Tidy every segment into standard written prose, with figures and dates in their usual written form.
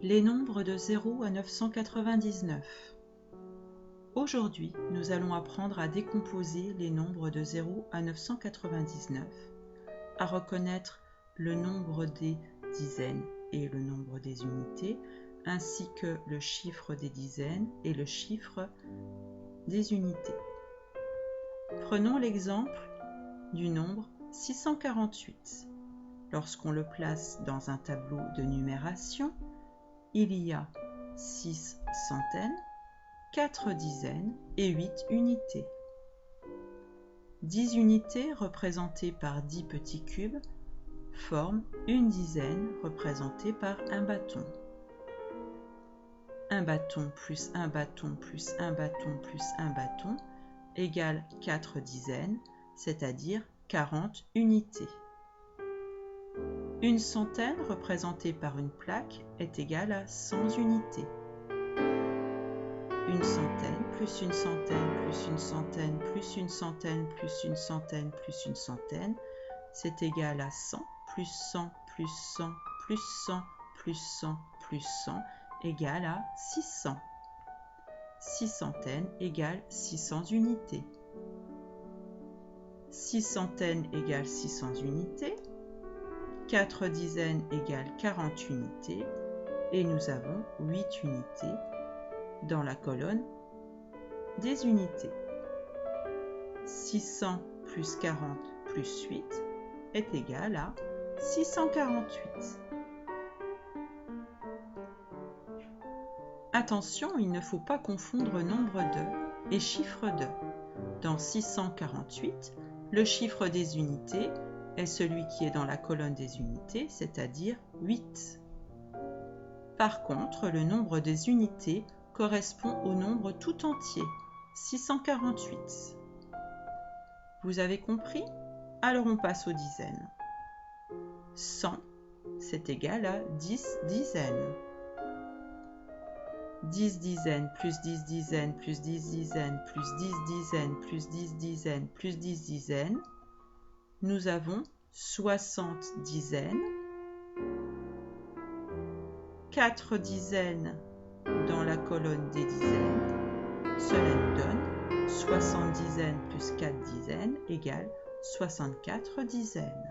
Les nombres de 0 à 999. Aujourd'hui, nous allons apprendre à décomposer les nombres de 0 à 999, à reconnaître le nombre des dizaines et le nombre des unités, ainsi que le chiffre des dizaines et le chiffre des unités. Prenons l'exemple du nombre 648. Lorsqu'on le place dans un tableau de numération, il y a 6 centaines, 4 dizaines et 8 unités. 10 unités représentées par 10 petits cubes forment une dizaine représentée par un bâton. Un bâton plus un bâton plus un bâton plus un bâton égale 4 dizaines, c'est-à-dire 40 unités. Une centaine représentée par une plaque est égale à 100 unités. Une centaine plus une centaine plus une centaine plus une centaine plus une centaine plus une centaine, c'est égal à 100 plus 100 plus 100 plus 100 plus 100 plus 100 égale à 600. 6 centaines égale 600 unités. 6 centaines égale 600 unités. 4 dizaines égale 40 unités et nous avons 8 unités dans la colonne des unités. 600 plus 40 plus 8 est égal à 648. Attention, il ne faut pas confondre nombre de et chiffre de. Dans 648, le chiffre des unités est celui qui est dans la colonne des unités, c'est-à-dire 8. Par contre, le nombre des unités correspond au nombre tout entier, 648. Vous avez compris? Alors on passe aux dizaines. 100, c'est égal à 10 dizaines. 10 dizaines plus 10 dizaines plus 10 dizaines plus 10 dizaines plus 10 dizaines plus 10 dizaines, nous avons 60 dizaines, 4 dizaines dans la colonne des dizaines. Cela nous donne 60 dizaines plus 4 dizaines égale 64 dizaines.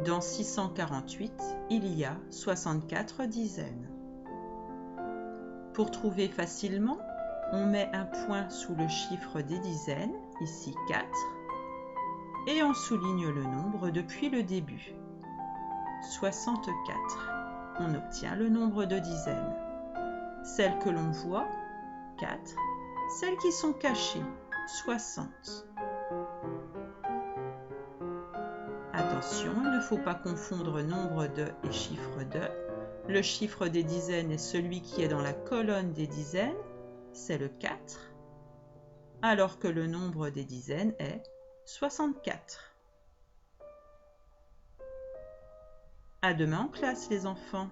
Dans 648, il y a 64 dizaines. Pour trouver facilement, on met un point sous le chiffre des dizaines, ici 4, et on souligne le nombre depuis le début. 64. On obtient le nombre de dizaines. Celles que l'on voit, 4. Celles qui sont cachées, 60. Attention, il ne faut pas confondre nombre de et chiffre de. Le chiffre des dizaines est celui qui est dans la colonne des dizaines, c'est le 4, alors que le nombre des dizaines est 64. À demain en classe les enfants.